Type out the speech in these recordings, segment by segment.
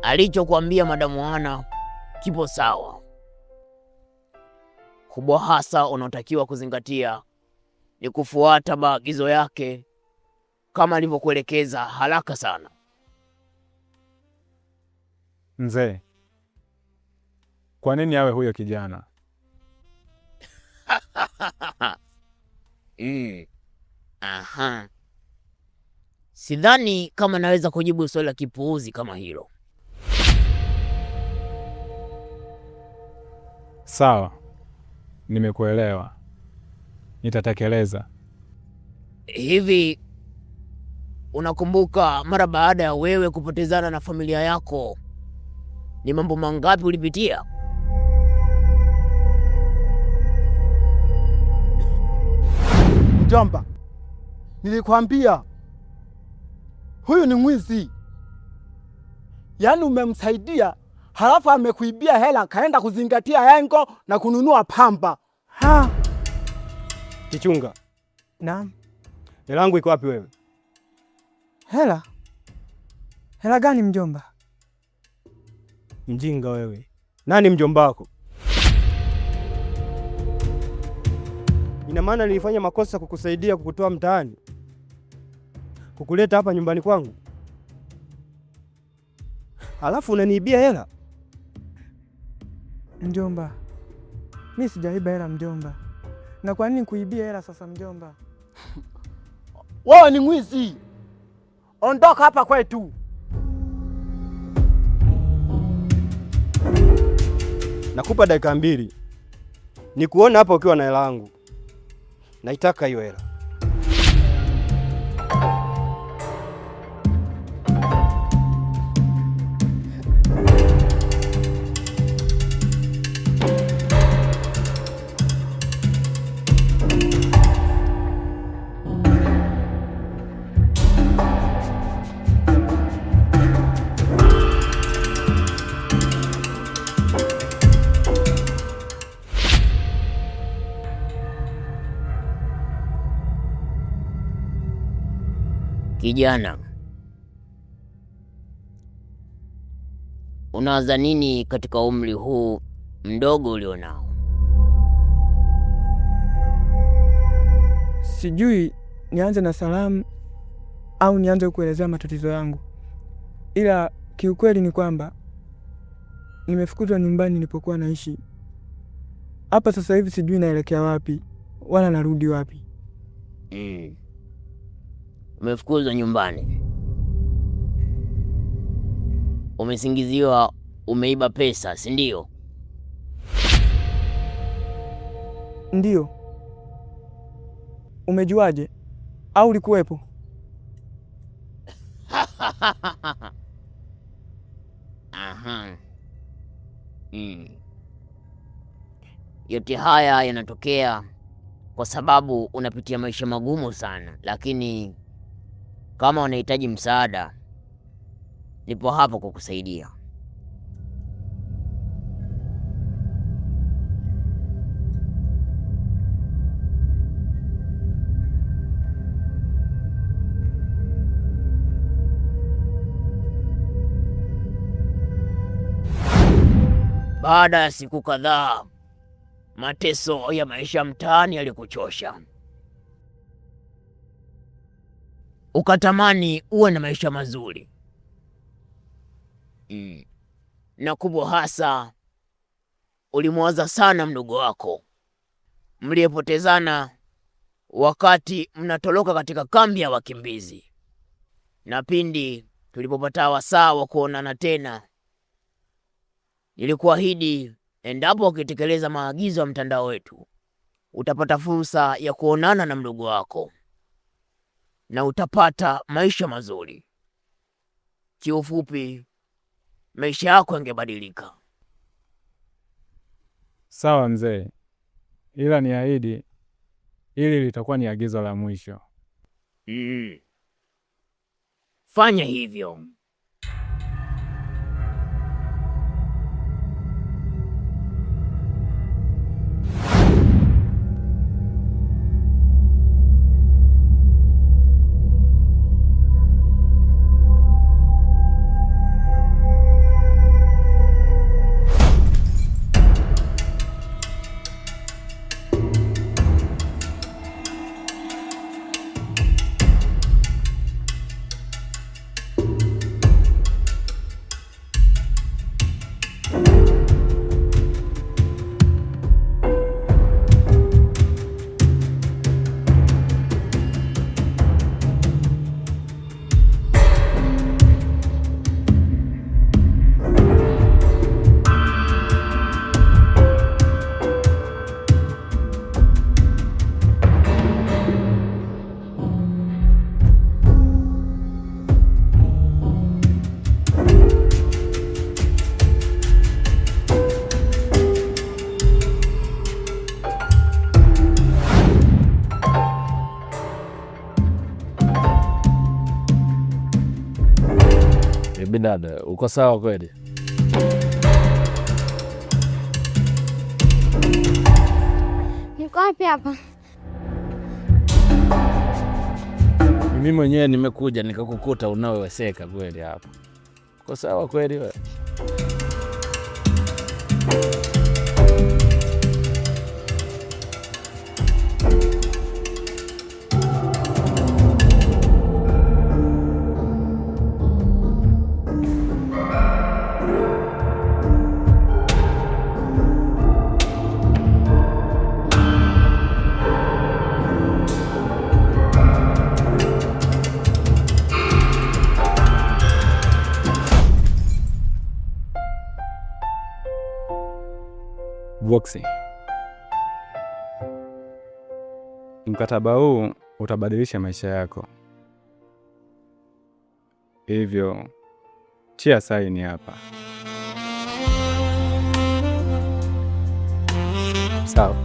alichokuambia Madamu Hana kipo sawa. Kubwa hasa unaotakiwa kuzingatia ni kufuata maagizo yake kama alivyokuelekeza haraka sana. Mzee, kwa nini awe huyo kijana? Aha. Sidhani kama naweza kujibu swali la kipuuzi kama hilo. Sawa, nimekuelewa. Nitatekeleza. Hivi unakumbuka mara baada ya wewe kupotezana na familia yako ni mambo mangapi ulipitia? Mjomba, nilikwambia huyu ni mwizi. Yaani umemsaidia halafu amekuibia hela kaenda kuzingatia hengo na kununua pamba. Kichunga. Naam. Hela yangu iko wapi wewe? Hela? Hela gani mjomba? Mjinga wewe. Nani mjomba wako? Ina maana nilifanya makosa kukusaidia kukutoa mtaani, kukuleta hapa nyumbani kwangu, halafu unaniibia hela? Mjomba, mimi sijaiba hela mjomba. Na kwa nini kuibia hela sasa mjomba? Wewe ni mwizi. Ondoka hapa kwetu. Nakupa dakika 2 nikuona hapa ukiwa na hela yangu. Naitaka hiyo hela. Kijana, unawaza nini katika umri huu mdogo ulionao? Sijui nianze na salamu au nianze kuelezea matatizo yangu. Ila kiukweli ni kwamba nimefukuzwa nyumbani nilipokuwa naishi. Hapa sasa hivi sijui naelekea wapi wala narudi wapi. Umefukuzwa nyumbani. Umesingiziwa umeiba pesa, si ndio? Ndio. Umejuaje? Au ulikuwepo? Aha. Yote haya yanatokea kwa sababu unapitia maisha magumu sana, lakini kama unahitaji msaada, nipo hapa kukusaidia. Baada ya siku kadhaa, mateso ya maisha mtaani yalikuchosha. Ukatamani uwe na maisha mazuri. Na kubwa hasa, ulimwaza sana mdogo wako mliyepotezana wakati mnatoroka katika kambi ya wakimbizi. Na pindi tulipopata wasaa wa kuonana tena, nilikuahidi endapo ukitekeleza maagizo ya mtandao wetu, utapata fursa ya kuonana na mdogo wako na utapata maisha mazuri. Kiufupi, maisha yako yangebadilika. Sawa mzee, ila niahidi hili litakuwa ni agizo la mwisho. Fanya hivyo. Vipi dada, uko sawa kweli? Niko wapi hapa? Mimi mwenyewe nimekuja nikakukuta unaweweseka kweli hapa. Uko sawa kweli wewe? Voxy, mkataba huu utabadilisha maisha yako, hivyo tia saini hapa. Sawa.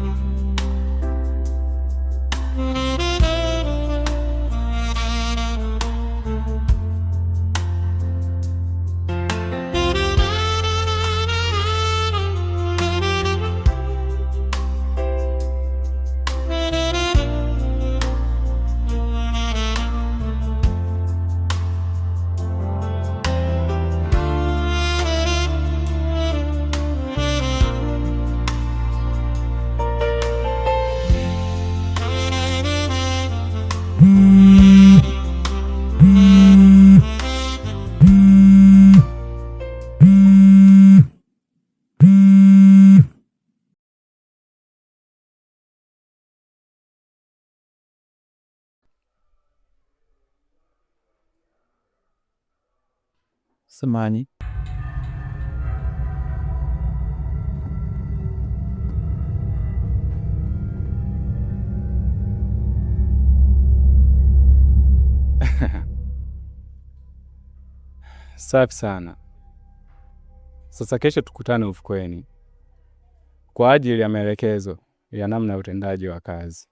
Samani. Safi sana. Sasa kesho tukutane ufukweni kwa ajili ya maelekezo ya namna ya utendaji wa kazi.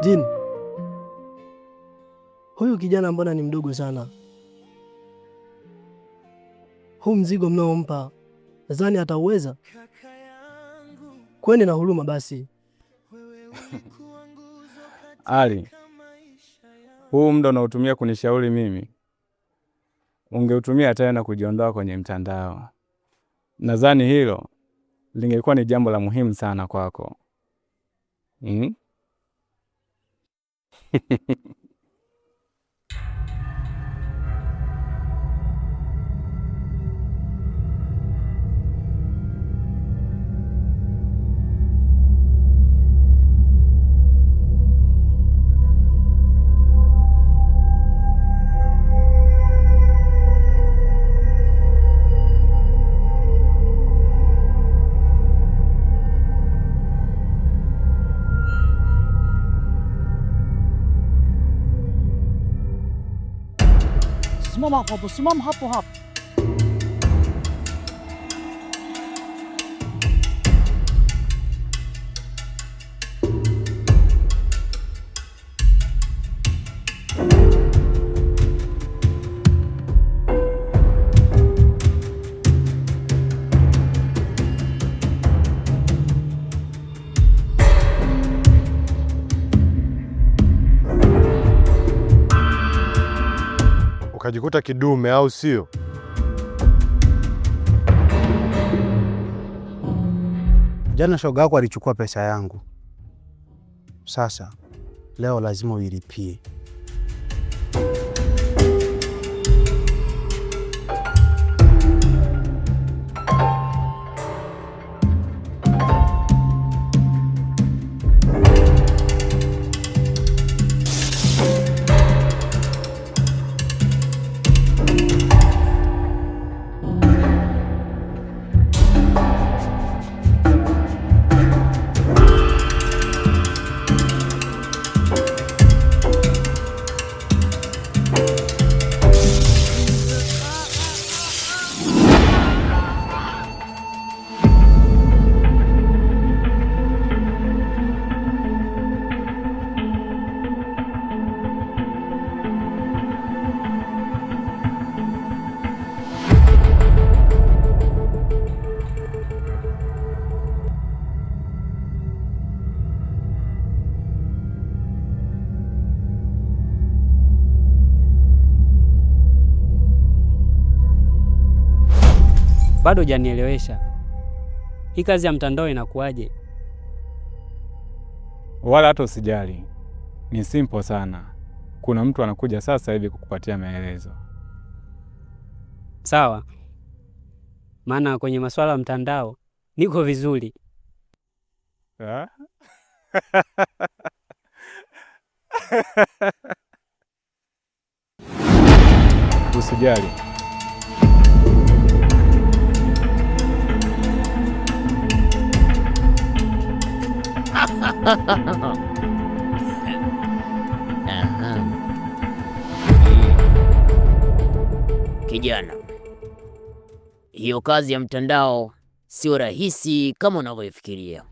Jin, huyu kijana mbona ni mdogo sana? Huu mzigo mnaompa nadhani atauweza? Kweni na huruma basi. Ali, huu muda unaotumia kunishauri mimi ungeutumia tena kujiondoa kwenye mtandao. Nadhani hilo lingekuwa ni jambo la muhimu sana kwako. Simama hapo hapo. Ukajikuta kidume, au sio? Jana shoga yako alichukua pesa yangu. Sasa leo lazima uilipie. bado hujanielewesha. Hii kazi ya mtandao inakuwaje? Wala hata usijali, ni simple sana. Kuna mtu anakuja sasa hivi kukupatia maelezo. Sawa, maana kwenye masuala ya mtandao niko vizuri. Usijali. Kijana, hiyo kazi ya mtandao sio rahisi kama unavyofikiria.